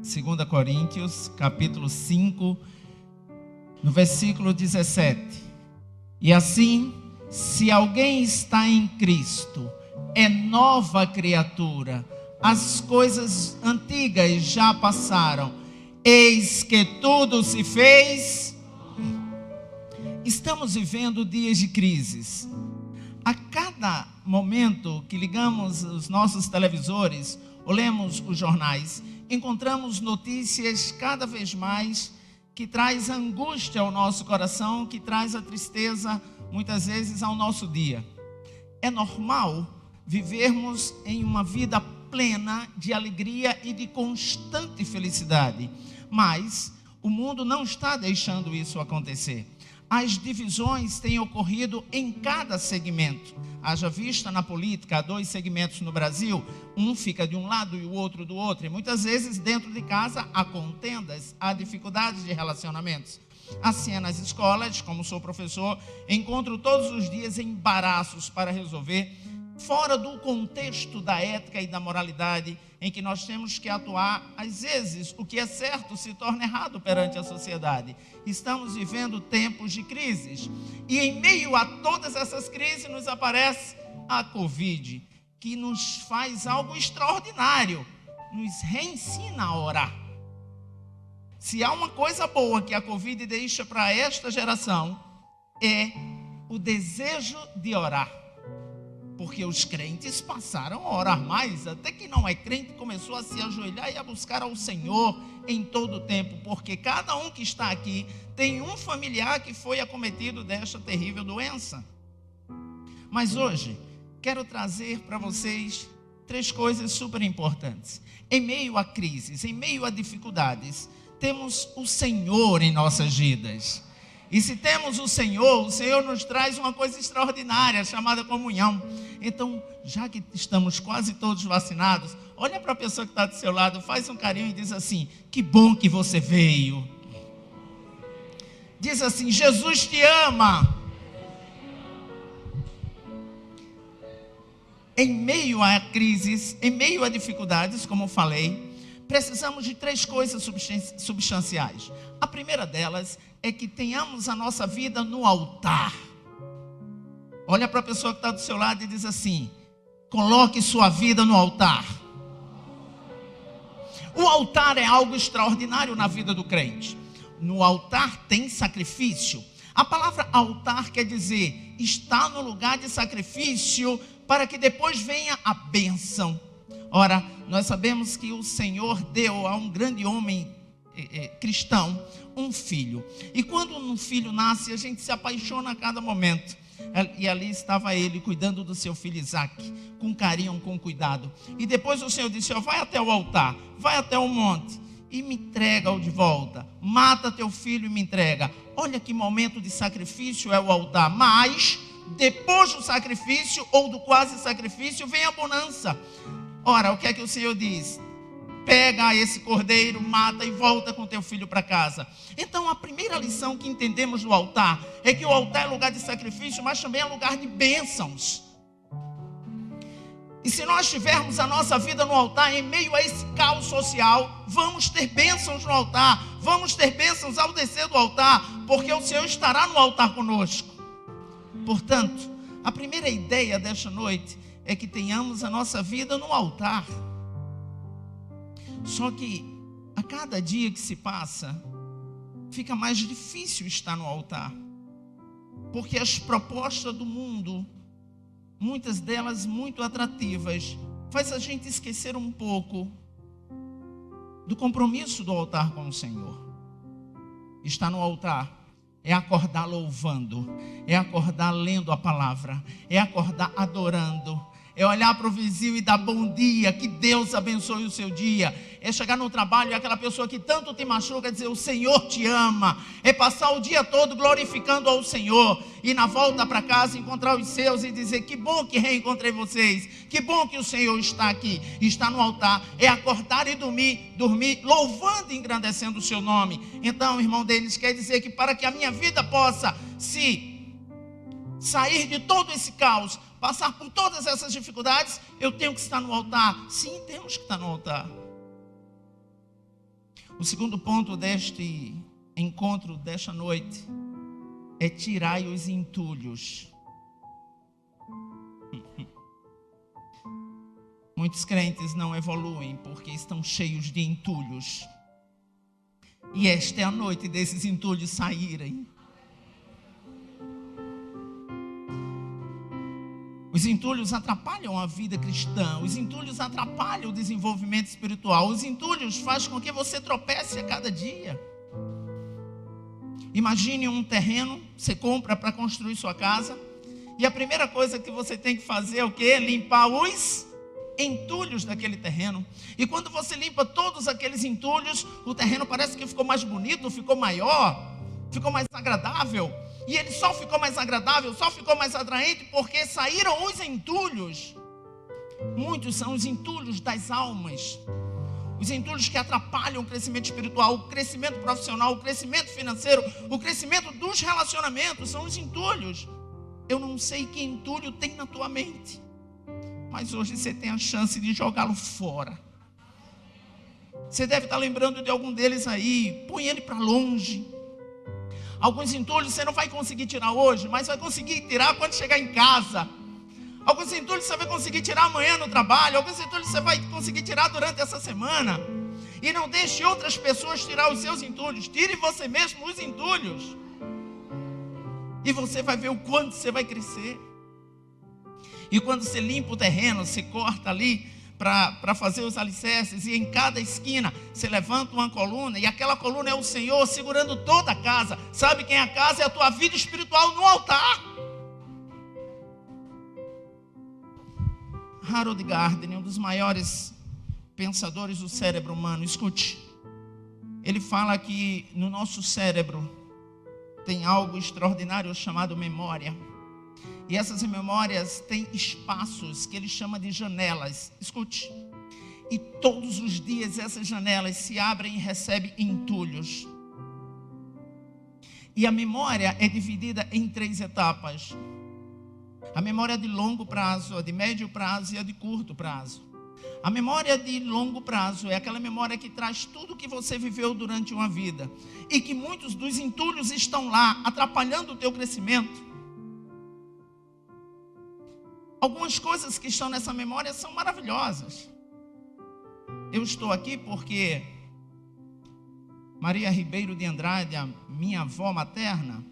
2 Coríntios, capítulo 5, no versículo 17. E assim, se alguém está em Cristo, é nova criatura. As coisas antigas já passaram, eis que tudo se fez. Estamos vivendo dias de crises. A cada momento que ligamos os nossos televisores ou lemos os jornais, encontramos notícias cada vez mais que traz angústia ao nosso coração, que traz a tristeza muitas vezes ao nosso dia. É normal vivermos em uma vida plena de alegria e de constante felicidade, mas o mundo não está deixando isso acontecer. As divisões têm ocorrido em cada segmento. Haja vista na política, há 2 segmentos no Brasil, um fica de um lado e o outro do outro, e muitas vezes dentro de casa há contendas, há dificuldades de relacionamentos. Assim é nas escolas, como sou professor, encontro todos os dias embaraços para resolver, fora do contexto da ética e da moralidade, em que nós temos que atuar. Às vezes, o que é certo se torna errado perante a sociedade. Estamos vivendo tempos de crises. E em meio a todas essas crises, nos aparece a Covid, que nos faz algo extraordinário, nos reensina a orar. Se há uma coisa boa que a Covid deixa para esta geração, é o desejo de orar. Porque os crentes passaram a orar mais, até que não é crente começou a se ajoelhar e a buscar ao Senhor em todo o tempo, porque cada um que está aqui tem um familiar que foi acometido desta terrível doença. Mas hoje, quero trazer para vocês 3 coisas super importantes. Em meio a crises, em meio a dificuldades, temos o Senhor em nossas vidas. E se temos o Senhor nos traz uma coisa extraordinária, chamada comunhão. Então, já que estamos quase todos vacinados, olha para a pessoa que está do seu lado, faz um carinho e diz assim: que bom que você veio. Diz assim: Jesus te ama. Em meio a crises, em meio a dificuldades, como eu falei, precisamos de 3 coisas substanciais. A primeira delas é que tenhamos a nossa vida no altar. Olha para a pessoa que está do seu lado e diz assim: coloque sua vida no altar. O altar é algo extraordinário na vida do crente. No altar tem sacrifício. A palavra altar quer dizer está no lugar de sacrifício para que depois venha a bênção. Ora, nós sabemos que o Senhor deu a um grande homem cristão um filho. E quando um filho nasce, a gente se apaixona a cada momento. E ali estava ele cuidando do seu filho Isaac, com carinho, com cuidado. E depois o Senhor disse: vai até o altar, vai até o monte e me entrega-o de volta. Mata teu filho e me entrega. Olha que momento de sacrifício é o altar. Mas depois do sacrifício ou do quase sacrifício vem a bonança. Ora, o que é que o Senhor diz? Pega esse cordeiro, mata e volta com teu filho para casa. Então a primeira lição que entendemos do altar é que o altar é lugar de sacrifício, mas também é lugar de bênçãos. E se nós tivermos a nossa vida no altar, em meio a esse caos social, vamos ter bênçãos no altar, vamos ter bênçãos ao descer do altar, porque o Senhor estará no altar conosco. Portanto, a primeira ideia desta noite é que tenhamos a nossa vida no altar. Só que a cada dia que se passa, fica mais difícil estar no altar. Porque as propostas do mundo, muitas delas muito atrativas, faz a gente esquecer um pouco do compromisso do altar com o Senhor. Estar no altar é acordar louvando, é acordar lendo a palavra, é acordar adorando, é olhar para o vizinho e dar bom dia, que Deus abençoe o seu dia. É chegar no trabalho e aquela pessoa que tanto te machuca dizer: o Senhor te ama. É passar o dia todo glorificando ao Senhor e na volta para casa encontrar os seus e dizer: que bom que reencontrei vocês, que bom que o Senhor está aqui, está no altar. É acordar e dormir louvando e engrandecendo o seu nome. Então, irmão Denis, quer dizer que para que a minha vida possa sair de todo esse caos, passar por todas essas dificuldades, eu tenho que estar no altar. Sim, temos que estar no altar. O segundo ponto deste encontro, desta noite, é tirar os entulhos. Muitos crentes não evoluem porque estão cheios de entulhos. E esta é a noite desses entulhos saírem. Os entulhos atrapalham a vida cristã. Os entulhos atrapalham o desenvolvimento espiritual. Os entulhos fazem com que você tropece a cada dia. Imagine um terreno, você compra para construir sua casa. E a primeira coisa que você tem que fazer é o quê? Limpar os entulhos daquele terreno. E quando você limpa todos aqueles entulhos, o terreno parece que ficou mais bonito, ficou maior, ficou mais agradável. E ele só ficou mais agradável, só ficou mais atraente porque saíram os entulhos. Muitos são os entulhos das almas. Os entulhos que atrapalham o crescimento espiritual, o crescimento profissional, o crescimento financeiro, o crescimento dos relacionamentos, são os entulhos. Eu não sei que entulho tem na tua mente, mas hoje você tem a chance de jogá-lo fora. Você deve estar lembrando de algum deles aí. Põe ele para longe. Alguns entulhos você não vai conseguir tirar hoje, mas vai conseguir tirar quando chegar em casa. Alguns entulhos você vai conseguir tirar amanhã no trabalho. Alguns entulhos você vai conseguir tirar durante essa semana. E não deixe outras pessoas tirar os seus entulhos. Tire você mesmo os entulhos. E você vai ver o quanto você vai crescer. E quando você limpa o terreno, você corta ali para fazer os alicerces, e em cada esquina você levanta uma coluna, e aquela coluna é o Senhor segurando toda a casa. Sabe quem é a casa? É a tua vida espiritual no altar. Harold Gardner, um dos maiores pensadores do cérebro humano, escute, ele fala que no nosso cérebro tem algo extraordinário chamado memória. E essas memórias têm espaços que ele chama de janelas. Escute. E todos os dias essas janelas se abrem e recebem entulhos. E a memória é dividida em 3 etapas. A memória de longo prazo, a de médio prazo e a de curto prazo. A memória de longo prazo é aquela memória que traz tudo que você viveu durante uma vida. E que muitos dos entulhos estão lá, atrapalhando o teu crescimento. Algumas coisas que estão nessa memória são maravilhosas. Eu estou aqui porque Maria Ribeiro de Andrade, a minha avó materna,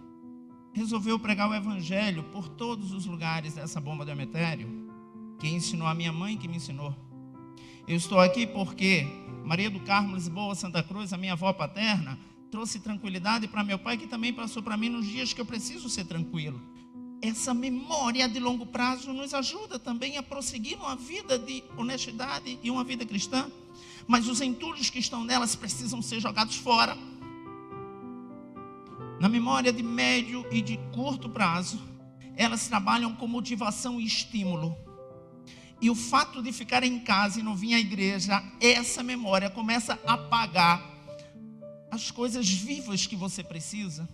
resolveu pregar o evangelho por todos os lugares dessa bomba do Emetério. Quem ensinou a minha mãe que me ensinou. Eu estou aqui porque Maria do Carmo Lisboa Santa Cruz, a minha avó paterna, trouxe tranquilidade para meu pai, que também passou para mim nos dias que eu preciso ser tranquilo. Essa memória de longo prazo nos ajuda também a prosseguir numa vida de honestidade e uma vida cristã. Mas os entulhos que estão nelas precisam ser jogados fora. Na memória de médio e de curto prazo, elas trabalham com motivação e estímulo. E o fato de ficar em casa e não vir à igreja, essa memória começa a apagar as coisas vivas que você precisa.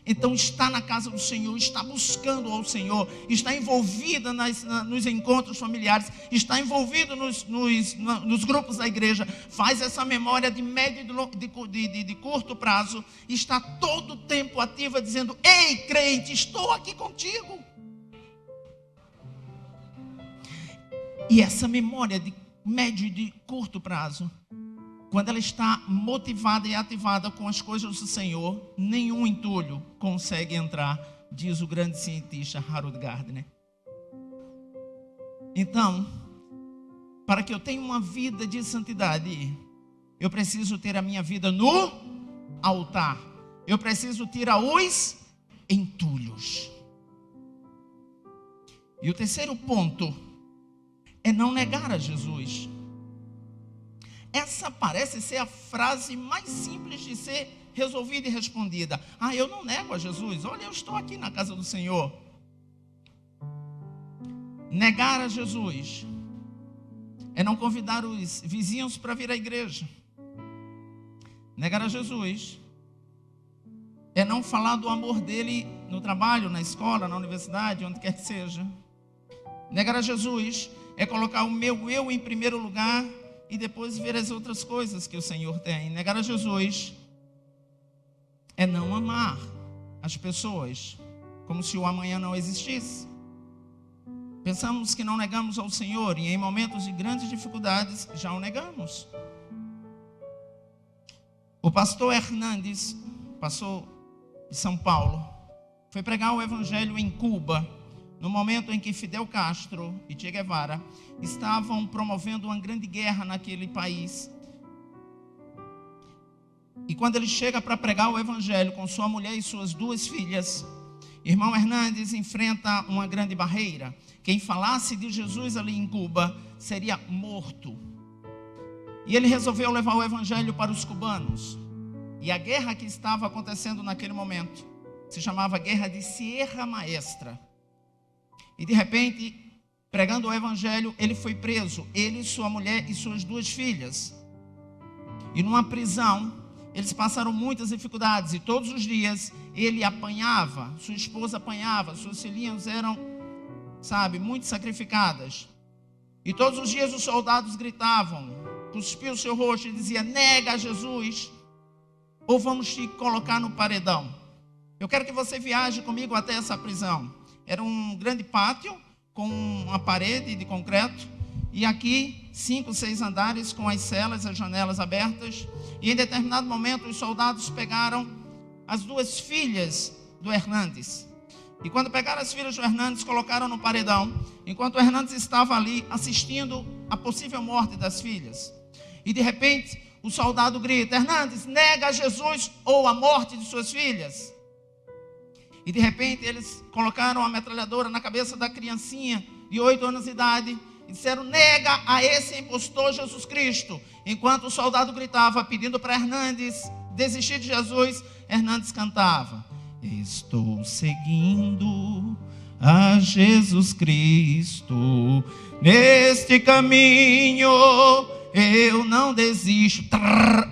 Então está na casa do Senhor, está buscando ao Senhor, está envolvida nos encontros familiares, está envolvido nos grupos da igreja, faz essa memória de médio e de curto prazo, está todo o tempo ativa dizendo: ei crente, estou aqui contigo. E essa memória de médio e de curto prazo, quando ela está motivada e ativada com as coisas do Senhor, nenhum entulho consegue entrar, diz o grande cientista Harold Gardner. Então, para que eu tenha uma vida de santidade, eu preciso ter a minha vida no altar. Eu preciso tirar os entulhos. E o terceiro ponto é não negar a Jesus. Essa parece ser a frase mais simples de ser resolvida e respondida. Eu não nego a Jesus. Olha, eu estou aqui na casa do Senhor. Negar a Jesus é não convidar os vizinhos para vir à igreja. Negar a Jesus é não falar do amor dele no trabalho, na escola, na universidade, onde quer que seja. Negar a Jesus é colocar o meu eu em primeiro lugar e depois ver as outras coisas que o Senhor tem. Negar a Jesus é não amar as pessoas como se o amanhã não existisse. Pensamos que não negamos ao Senhor e em momentos de grandes dificuldades já o negamos. O pastor Hernandes, pastor de São Paulo, foi pregar o evangelho em Cuba, no momento em que Fidel Castro e Che Guevara estavam promovendo uma grande guerra naquele país. E quando ele chega para pregar o evangelho com sua mulher e suas 2 filhas, irmão Hernandes enfrenta uma grande barreira. Quem falasse de Jesus ali em Cuba seria morto. E ele resolveu levar o evangelho para os cubanos. E a guerra que estava acontecendo naquele momento se chamava Guerra de Sierra Maestra. E de repente, pregando o evangelho, ele foi preso. Ele, sua mulher e suas 2 filhas. E numa prisão, eles passaram muitas dificuldades. E todos os dias ele apanhava, sua esposa apanhava, suas filhinhas eram, muito sacrificadas. E todos os dias os soldados gritavam, cuspiam o seu rosto e diziam: nega a Jesus, ou vamos te colocar no paredão. Eu quero que você viaje comigo até essa prisão. Era um grande pátio com uma parede de concreto. E aqui 5, 6 andares com as celas, as janelas abertas. E em determinado momento os soldados pegaram as 2 filhas do Hernandes. E quando pegaram as filhas do Hernandes, colocaram no paredão, enquanto o Hernandes estava ali assistindo a possível morte das filhas. E de repente o soldado grita: Hernandes, nega a Jesus ou a morte de suas filhas. E de repente eles colocaram a metralhadora na cabeça da criancinha de 8 anos de idade e disseram: nega a esse impostor Jesus Cristo. Enquanto o soldado gritava pedindo para Hernandes desistir de Jesus, Hernandes cantava: estou seguindo a Jesus Cristo, neste caminho eu não desisto.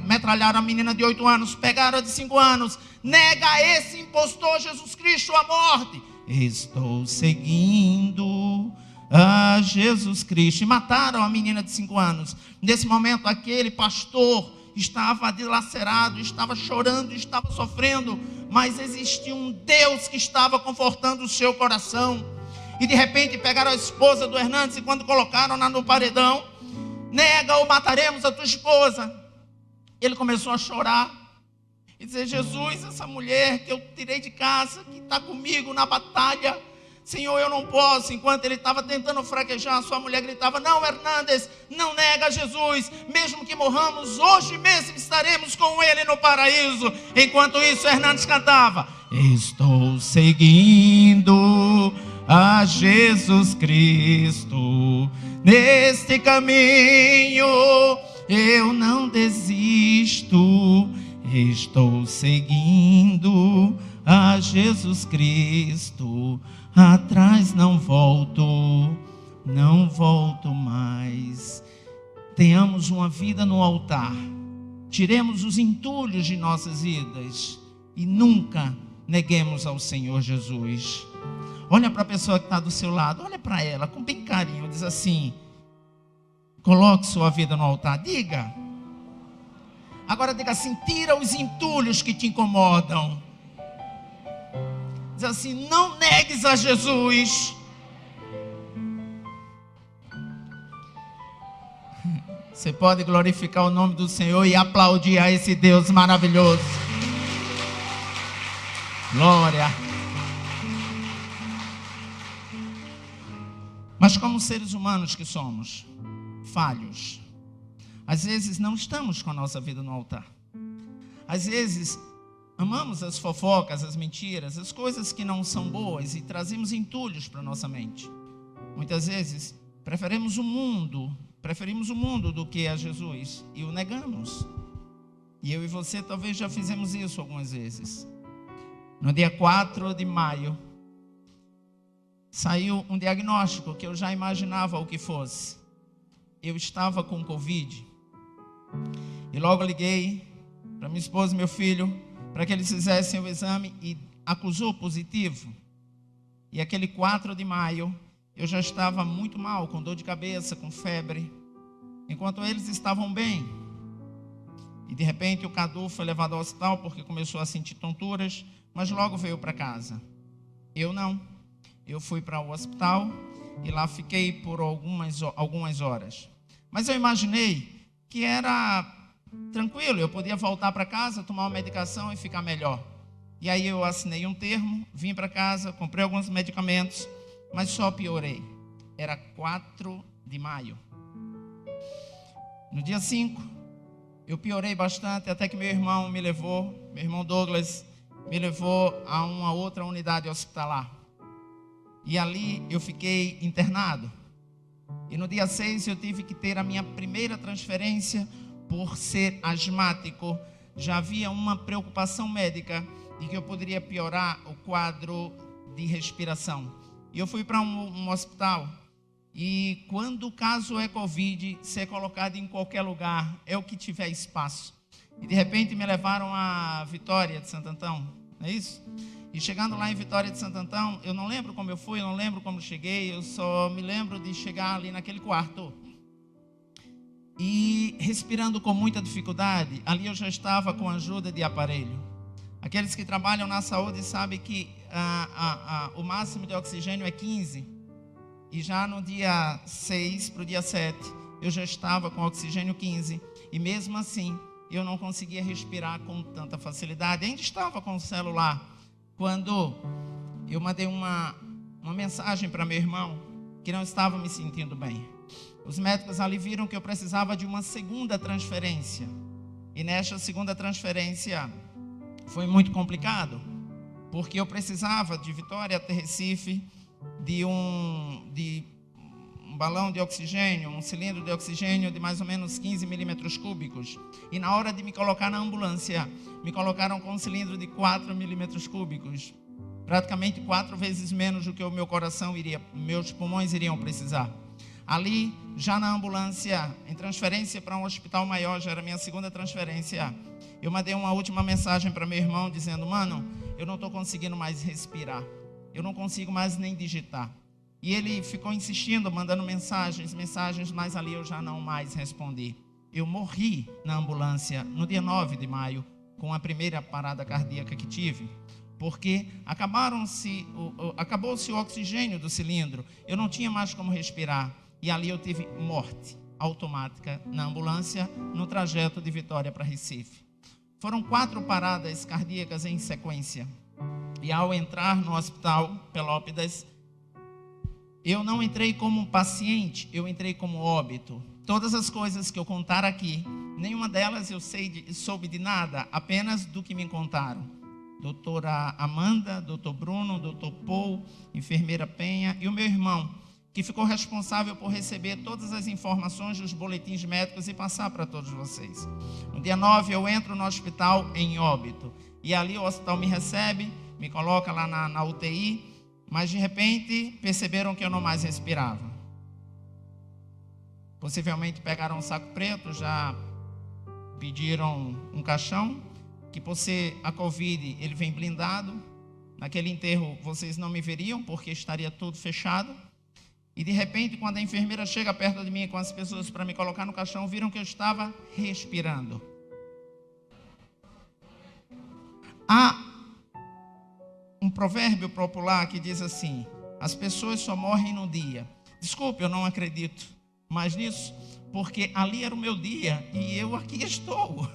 Metralharam a menina de 8 anos, pegaram a de 5 anos. Nega a esse impostor Jesus Cristo a morte. Estou seguindo a Jesus Cristo. E mataram a menina de 5 anos. Nesse momento, aquele pastor estava dilacerado, estava chorando, estava sofrendo, mas existia um Deus que estava confortando o seu coração. E de repente pegaram a esposa do Hernandes e quando colocaram-na no paredão: nega ou mataremos a tua esposa. Ele começou a chorar e dizer: Jesus, essa mulher que eu tirei de casa, que está comigo na batalha, Senhor, eu não posso. Enquanto ele estava tentando fraquejar, sua mulher gritava: não, Hernandes, não nega Jesus, mesmo que morramos, hoje mesmo estaremos com ele no paraíso. Enquanto isso, Hernandes cantava: estou seguindo a Jesus Cristo, neste caminho eu não desisto. Estou seguindo a Jesus Cristo, atrás não volto mais. Tenhamos uma vida no altar, tiremos os entulhos de nossas vidas e nunca neguemos ao Senhor Jesus. Olha para a pessoa que está do seu lado, olha para ela com bem carinho, diz assim: coloque sua vida no altar. Diga. Agora diga assim: tira os entulhos que te incomodam. Diz assim: não negues a Jesus. Você pode glorificar o nome do Senhor e aplaudir a esse Deus maravilhoso. Glória. Mas como seres humanos que somos, falhos, às vezes não estamos com a nossa vida no altar. Às vezes amamos as fofocas, as mentiras, as coisas que não são boas e trazemos entulhos para a nossa mente. Muitas vezes preferimos o mundo do que a Jesus e o negamos. E eu e você talvez já fizemos isso algumas vezes. No dia 4 de maio, saiu um diagnóstico que eu já imaginava o que fosse. Eu estava com Covid. E logo liguei para minha esposa e meu filho para que eles fizessem o exame e acusou positivo. E aquele 4 de maio eu já estava muito mal, com dor de cabeça, com febre. enquanto eles estavam bem. E de repente o Cadu foi levado ao hospital porque começou a sentir tonturas, mas logo veio para casa. Eu não. Eu fui para o hospital e lá fiquei por algumas horas. Mas eu imaginei que era tranquilo, eu podia voltar para casa, tomar uma medicação e ficar melhor. E aí eu assinei um termo, vim para casa, comprei alguns medicamentos, mas só piorei. Era 4 de maio. No dia 5, eu piorei bastante, até que meu irmão Douglas, me levou a uma outra unidade hospitalar. E ali eu fiquei internado. E no dia 6 eu tive que ter a minha primeira transferência por ser asmático. Já havia uma preocupação médica de que eu poderia piorar o quadro de respiração. E eu fui para um hospital. E quando o caso é Covid, ser colocado em qualquer lugar é o que tiver espaço. E de repente me levaram a Vitória de Santo Antão, não é isso? E chegando lá em Vitória de Santo Antão, eu não lembro como eu fui, eu não lembro como cheguei, eu só me lembro de chegar ali naquele quarto. E respirando com muita dificuldade, ali eu já estava com ajuda de aparelho. Aqueles que trabalham na saúde sabem que o máximo de oxigênio é 15. E já no dia 6 para o dia 7, eu já estava com oxigênio 15. E mesmo assim, eu não conseguia respirar com tanta facilidade. Ainda estava com o celular, quando eu mandei uma mensagem para meu irmão, que não estava me sentindo bem. Os médicos ali viram que eu precisava de uma segunda transferência. E nesta segunda transferência foi muito complicado, porque eu precisava de Vitória até Recife, de um balão de oxigênio, um cilindro de oxigênio de mais ou menos 15 milímetros cúbicos. E na hora de me colocar na ambulância, me colocaram com um cilindro de 4 milímetros cúbicos. Praticamente 4 vezes menos do que o meu coração meus pulmões iriam precisar. Ali, já na ambulância, em transferência para um hospital maior, já era a minha segunda transferência, eu mandei uma última mensagem para meu irmão, dizendo: mano, eu não estou conseguindo mais respirar. Eu não consigo mais nem digitar. E ele ficou insistindo, mandando mensagens, mas ali eu já não mais respondi. Eu morri na ambulância no dia 9 de maio, com a primeira parada cardíaca que tive, porque acabou-se o oxigênio do cilindro, eu não tinha mais como respirar, e ali eu tive morte automática na ambulância, no trajeto de Vitória para Recife. Foram 4 paradas cardíacas em sequência. E ao entrar no hospital Pelópidas, eu não entrei como paciente, eu entrei como óbito. Todas as coisas que eu contar aqui, nenhuma delas eu soube de nada, apenas do que me contaram. Doutora Amanda, doutor Bruno, doutor Paul, enfermeira Penha e o meu irmão, que ficou responsável por receber todas as informações dos boletins médicos e passar para todos vocês. No dia 9 eu entro no hospital em óbito. E ali o hospital me recebe, me coloca lá na UTI, mas de repente perceberam que eu não mais respirava. Possivelmente pegaram um saco preto, já pediram um caixão, que por ser a Covid ele vem blindado. Naquele enterro vocês não me veriam, porque estaria tudo fechado. E de repente, quando a enfermeira chega perto de mim com as pessoas para me colocar no caixão, viram que eu estava respirando. Há um provérbio popular que diz assim: as pessoas só morrem no dia. Desculpe, eu não acredito mais nisso, porque ali era o meu dia e eu aqui estou.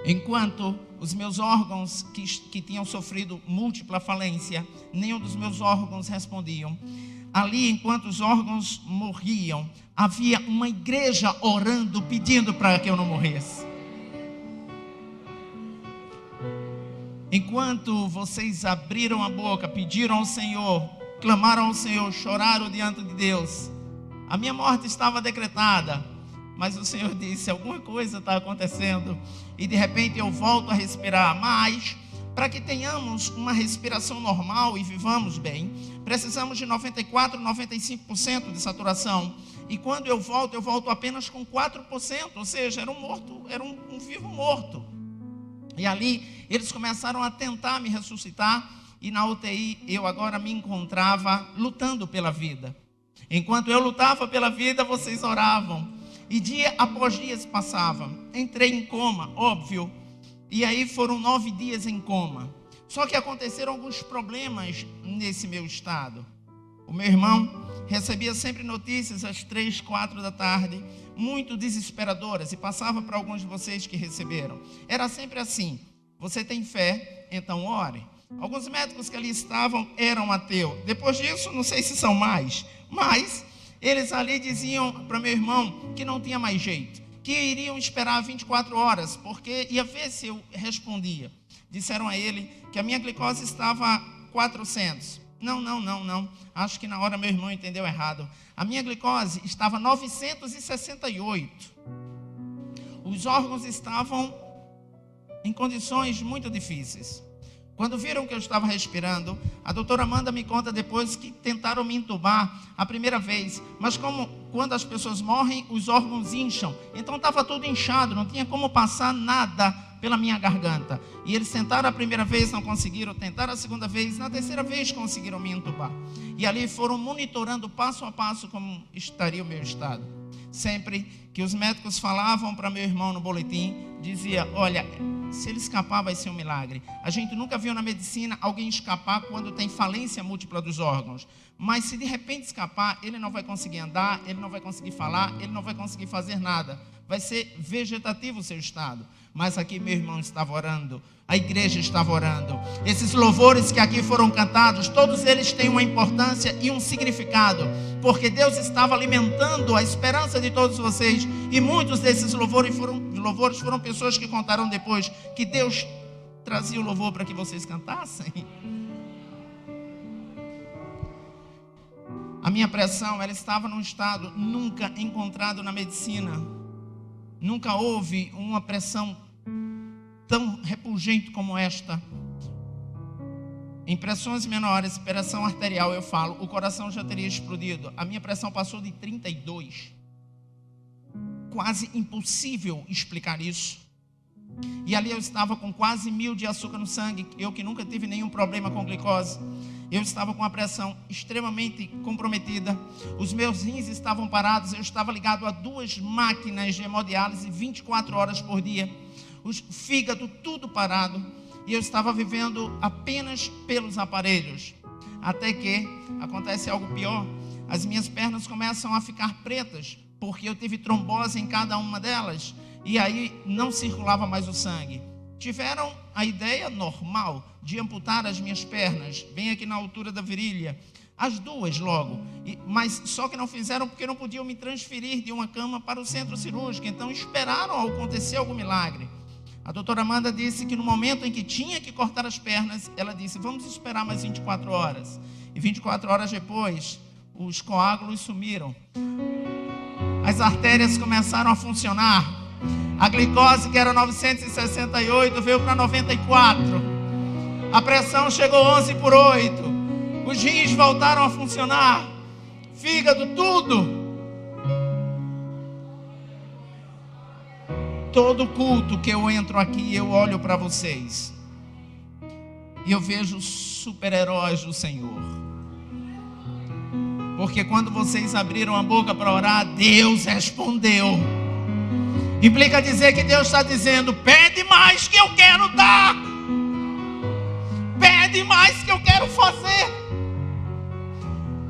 Enquanto os meus órgãos que tinham sofrido múltipla falência, nenhum dos meus órgãos respondiam. Ali, enquanto os órgãos morriam, havia uma igreja orando, pedindo para que eu não morresse. Enquanto vocês abriram a boca, pediram ao Senhor, clamaram ao Senhor, choraram diante de Deus, a minha morte estava decretada, mas o Senhor disse: alguma coisa está acontecendo, e de repente eu volto a respirar. Mas, para que tenhamos uma respiração normal e vivamos bem, precisamos de 94%, 95% de saturação, e quando eu volto apenas com 4%, ou seja, era um vivo morto. E ali eles começaram a tentar me ressuscitar, e na UTI eu agora me encontrava lutando pela vida. Enquanto eu lutava pela vida, vocês oravam. E dia após dia se passava. Entrei em coma, óbvio. E aí foram 9 dias em coma. Só que aconteceram alguns problemas nesse meu estado. O meu irmão recebia sempre notícias às 3, 4 da tarde, muito desesperadoras, e passava para alguns de vocês que receberam. Era sempre assim: você tem fé, então ore. Alguns médicos que ali estavam eram ateus. Depois disso, não sei se são mais, mas eles ali diziam para meu irmão que não tinha mais jeito, que iriam esperar 24 horas, porque ia ver se eu respondia. Disseram a ele que a minha glicose estava 400. Não. Acho que na hora meu irmão entendeu errado. A minha glicose estava 968. Os órgãos estavam em condições muito difíceis. Quando viram que eu estava respirando, a doutora Amanda me conta depois que tentaram me entubar a primeira vez. Mas como quando as pessoas morrem, os órgãos incham. Então estava tudo inchado, não tinha como passar nada pela minha garganta. E eles tentaram a primeira vez, não conseguiram. Tentaram a segunda vez, na terceira vez conseguiram me entubar. E ali foram monitorando passo a passo como estaria o meu estado. Sempre que os médicos falavam para meu irmão no boletim, dizia: olha, se ele escapar vai ser um milagre. A gente nunca viu na medicina alguém escapar quando tem falência múltipla dos órgãos. Mas se de repente escapar, ele não vai conseguir andar, ele não vai conseguir falar, ele não vai conseguir fazer nada. Vai ser vegetativo o seu estado. Mas aqui meu irmão estava orando, a igreja estava orando. Esses louvores que aqui foram cantados, todos eles têm uma importância e um significado, porque Deus estava alimentando a esperança de todos vocês. E muitos desses louvores foram pessoas que contaram depois que Deus trazia o louvor para que vocês cantassem. A minha pressão, ela estava num estado nunca encontrado na medicina. Nunca houve uma pressão tão repugente como esta. Em pressões menores, pressão arterial, eu falo, o coração já teria explodido. A minha pressão passou de 32. Quase impossível explicar isso. E ali eu estava com quase 1000 de açúcar no sangue. Eu que nunca tive nenhum problema com glicose. Eu estava com a pressão extremamente comprometida. Os meus rins estavam parados. Eu estava ligado a 2 máquinas de hemodiálise 24 horas por dia. O fígado tudo parado. E eu estava vivendo apenas pelos aparelhos. Até que acontece algo pior. As minhas pernas começam a ficar pretas, porque eu tive trombose em cada uma delas. E aí não circulava mais o sangue. Tiveram a ideia normal de amputar as minhas pernas, bem aqui na altura da virilha, as 2 logo, mas só que não fizeram porque não podiam me transferir de uma cama para o centro cirúrgico. Então esperaram acontecer algum milagre. A doutora Amanda disse que no momento em que tinha que cortar as pernas, ela disse: vamos esperar mais 24 horas. E 24 horas depois, os coágulos sumiram. As artérias começaram a funcionar. A glicose, que era 968, veio para 94. A pressão chegou 11/8. Os rins voltaram a funcionar. Fígado, tudo. Todo culto que eu entro aqui, eu olho para vocês e eu vejo super-heróis do Senhor. Porque quando vocês abriram a boca para orar, Deus respondeu. Implica dizer que Deus está dizendo: pede mais que eu quero dar. Pede mais que eu quero fazer.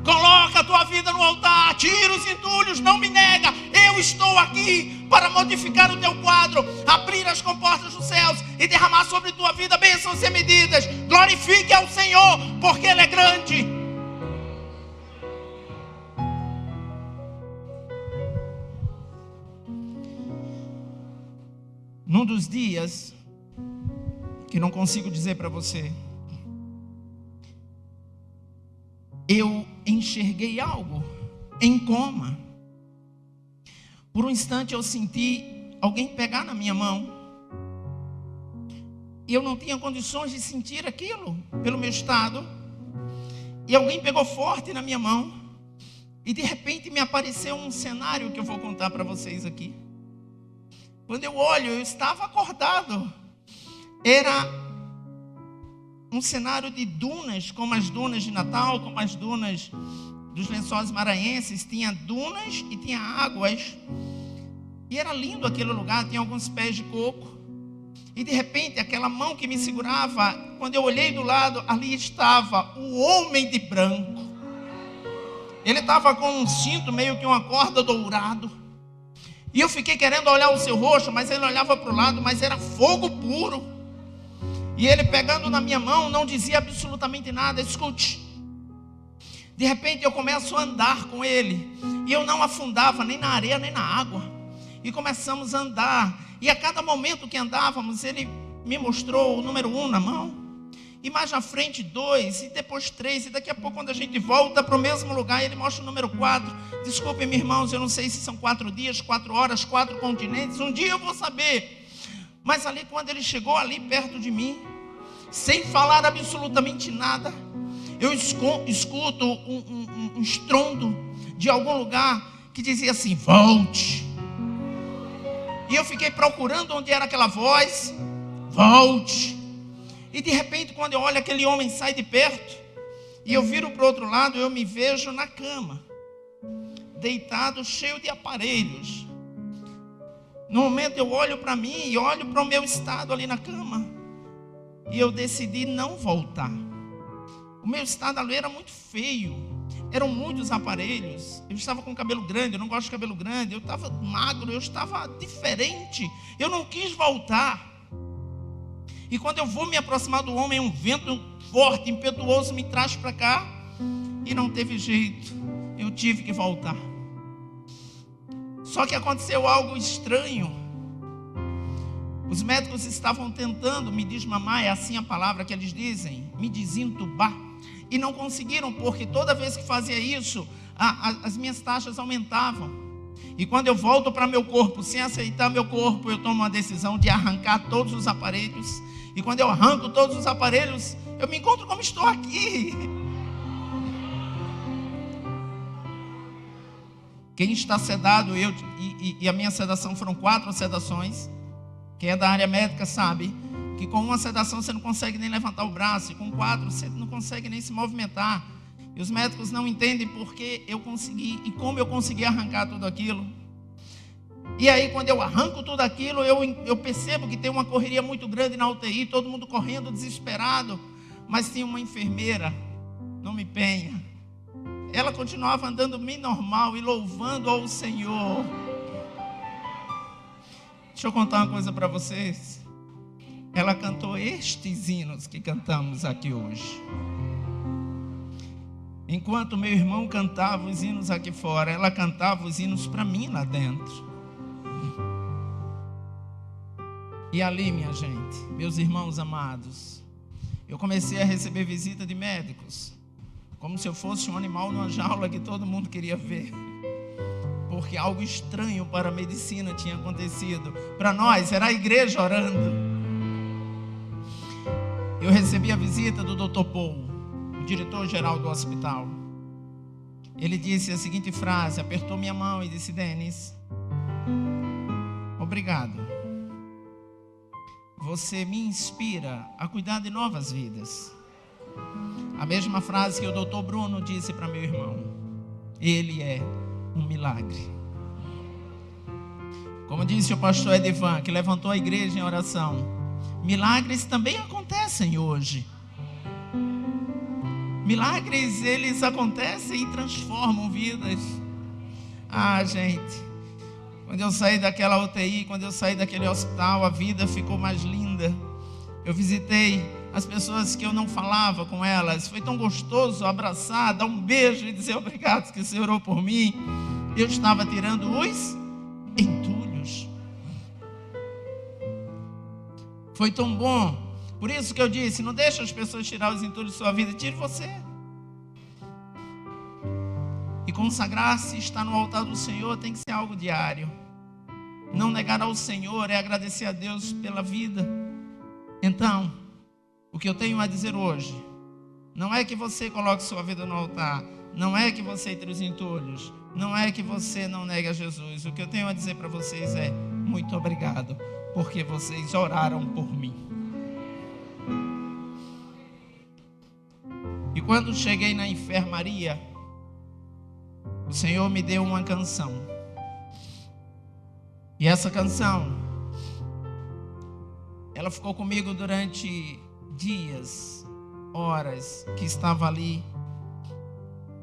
Coloca a tua vida no altar, tira os entulhos, não me nega. Eu estou aqui para modificar o teu quadro, abrir as comportas dos céus e derramar sobre tua vida bênçãos sem medidas. Glorifique ao Senhor, porque Ele é grande. Num dos dias, que não consigo dizer para você, eu enxerguei algo em coma. Por um instante eu senti alguém pegar na minha mão. E eu não tinha condições de sentir aquilo, pelo meu estado. E alguém pegou forte na minha mão. E de repente me apareceu um cenário que eu vou contar para vocês aqui. Quando eu olho, eu estava acordado. Era um cenário de dunas, como as dunas de Natal, como as dunas dos Lençóis Maranhenses, tinha dunas e tinha águas. E era lindo aquele lugar, tinha alguns pés de coco. E de repente, aquela mão que me segurava, quando eu olhei do lado, ali estava o homem de branco. Ele estava com um cinto, meio que uma corda dourado. E eu fiquei querendo olhar o seu rosto, mas ele olhava para o lado, mas era fogo puro. E ele pegando na minha mão, não dizia absolutamente nada. Escute. De repente eu começo a andar com ele. E eu não afundava nem na areia, nem na água. E começamos a andar. E a cada momento que andávamos, ele me mostrou o número 1 na mão. E mais na frente 2, e depois 3. E daqui a pouco, quando a gente volta para o mesmo lugar, ele mostra o número 4. Desculpem, irmãos, eu não sei se são 4 dias, 4 horas, 4 continentes. Um dia eu vou saber. Mas ali, quando ele chegou ali perto de mim, sem falar absolutamente nada, eu escuto um estrondo de algum lugar que dizia assim: volte. E eu fiquei procurando onde era aquela voz. Volte. E de repente, quando eu olho, aquele homem sai de perto. E eu viro para o outro lado, eu me vejo na cama, deitado, cheio de aparelhos. No momento eu olho para mim e olho para o meu estado ali na cama. E eu decidi não voltar. O meu estado ali era muito feio. Eram muitos aparelhos. Eu estava com cabelo grande, eu não gosto de cabelo grande. Eu estava magro, eu estava diferente. Eu não quis voltar. E quando eu vou me aproximar do homem, um vento forte, impetuoso me traz para cá. E não teve jeito. Eu tive que voltar. Só que aconteceu algo estranho. Os médicos estavam tentando me desmamar, é assim a palavra que eles dizem, me desentubar. E não conseguiram, porque toda vez que fazia isso, as minhas taxas aumentavam. E quando eu volto para meu corpo, sem aceitar meu corpo, eu tomo uma decisão de arrancar todos os aparelhos. E quando eu arranco todos os aparelhos, eu me encontro como estou aqui. Quem está sedado, e a minha sedação foram 4 sedações. Quem é da área médica sabe que com uma sedação você não consegue nem levantar o braço. E com 4 você não consegue nem se movimentar. E os médicos não entendem porque eu consegui e como eu consegui arrancar tudo aquilo. E aí quando eu arranco tudo aquilo, eu percebo que tem uma correria muito grande na UTI. Todo mundo correndo, desesperado. Mas tinha uma enfermeira, Nome Penha. Ela continuava andando bem normal e louvando ao Senhor. Deixa eu contar uma coisa para vocês. Ela cantou estes hinos que cantamos aqui hoje. Enquanto meu irmão cantava os hinos aqui fora, ela cantava os hinos para mim lá dentro. E ali, minha gente, meus irmãos amados, eu comecei a receber visita de médicos, como se eu fosse um animal numa jaula que todo mundo queria ver. Porque algo estranho para a medicina tinha acontecido. Para nós, era a igreja orando. Eu recebi a visita do Dr. Paul, o diretor-geral do hospital. Ele disse a seguinte frase, apertou minha mão e disse: Denis, obrigado. Você me inspira a cuidar de novas vidas. A mesma frase que o Dr. Bruno disse para meu irmão. Ele é um milagre. Como disse o pastor Edivan, que levantou a igreja em oração, milagres também acontecem hoje. Milagres, eles acontecem e transformam vidas. Ah, gente, quando eu saí daquela UTI, quando eu saí daquele hospital, a vida ficou mais linda. Eu visitei as pessoas que eu não falava com elas. Foi tão gostoso abraçar, dar um beijo e dizer obrigado que você orou por mim. Eu estava tirando os entulhos. Foi tão bom. Por isso que eu disse, não deixe as pessoas tirar os entulhos da sua vida, tire você. E consagrar-se, estar no altar do Senhor tem que ser algo diário. Não negar ao Senhor é agradecer a Deus pela vida. Então, o que eu tenho a dizer hoje, não é que você coloque sua vida no altar, não é que você tire os entulhos, não é que você não negue a Jesus. O que eu tenho a dizer para vocês é: muito obrigado, porque vocês oraram por mim. E quando cheguei na enfermaria, o Senhor me deu uma canção. E essa canção, ela ficou comigo durante dias, horas, que estava ali,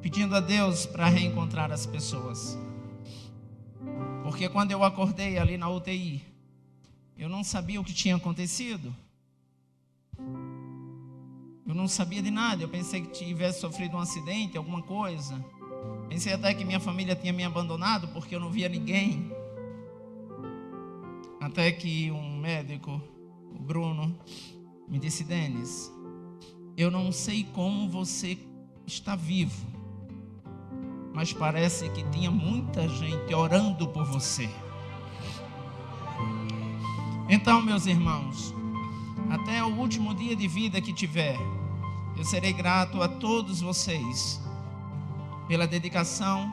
pedindo a Deus para reencontrar as pessoas. Porque quando eu acordei ali na UTI, eu não sabia o que tinha acontecido. Eu não sabia de nada. Eu pensei que tivesse sofrido um acidente, alguma coisa. Pensei até que minha família tinha me abandonado porque eu não via ninguém. Até que um médico, o Bruno, me disse: Denis, eu não sei como você está vivo, mas parece que tinha muita gente orando por você. Então, meus irmãos, até o último dia de vida que tiver, eu serei grato a todos vocês pela dedicação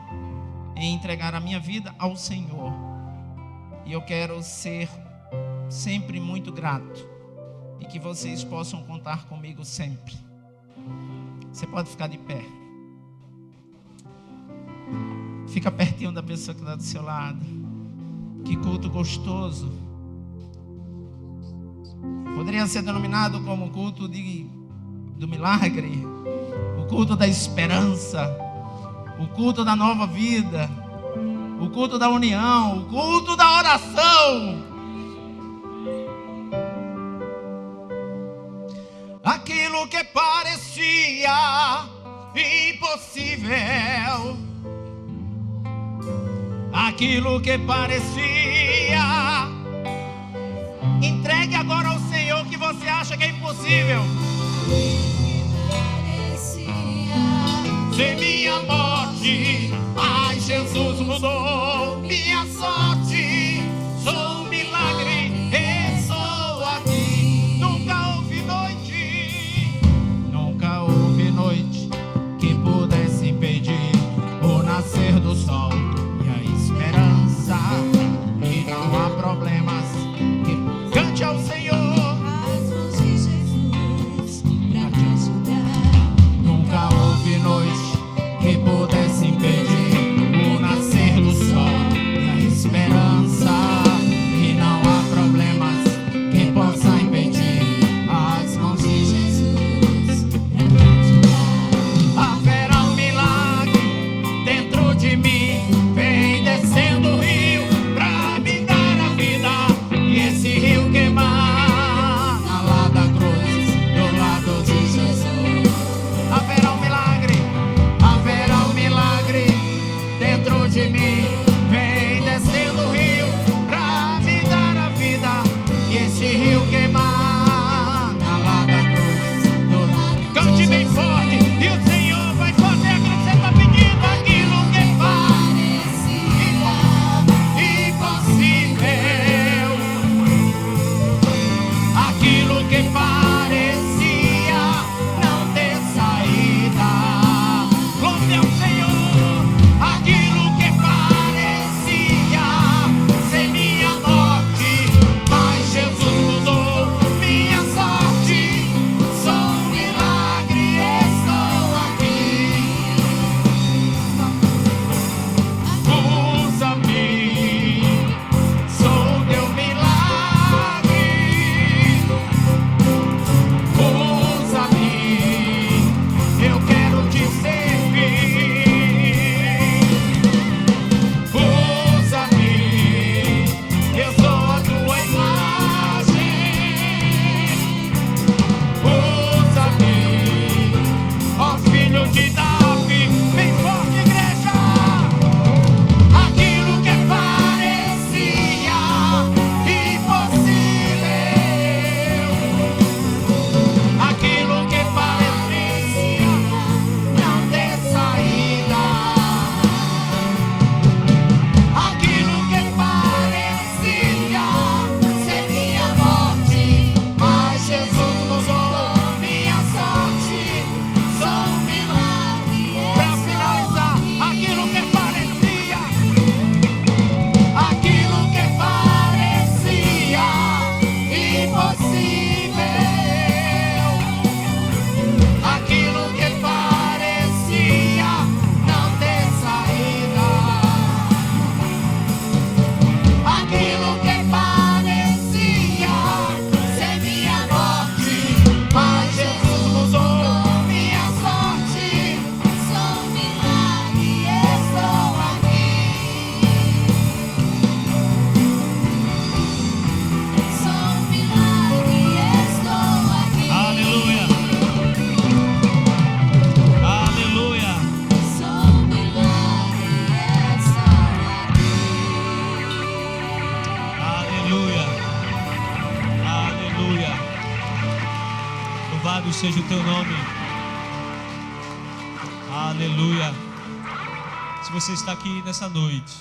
em entregar a minha vida ao Senhor. E eu quero ser sempre muito grato e que vocês possam contar comigo sempre. Você pode ficar de pé. Fica pertinho da pessoa que está do seu lado. Que culto gostoso. Poderia ser denominado como o culto do milagre, o culto da esperança, o culto da nova vida, o culto da união, o culto da oração. Aquilo que parecia impossível, aquilo que parecia, entregue agora ao Senhor que você acha que é impossível. Ser minha morte, ai, Jesus mudou minha sorte. Sou um milagre, estou aqui. Nunca houve noite que pudesse impedir o nascer do sol e a esperança que Aleluia. Louvado seja o teu nome. Aleluia. Se você está aqui nessa noite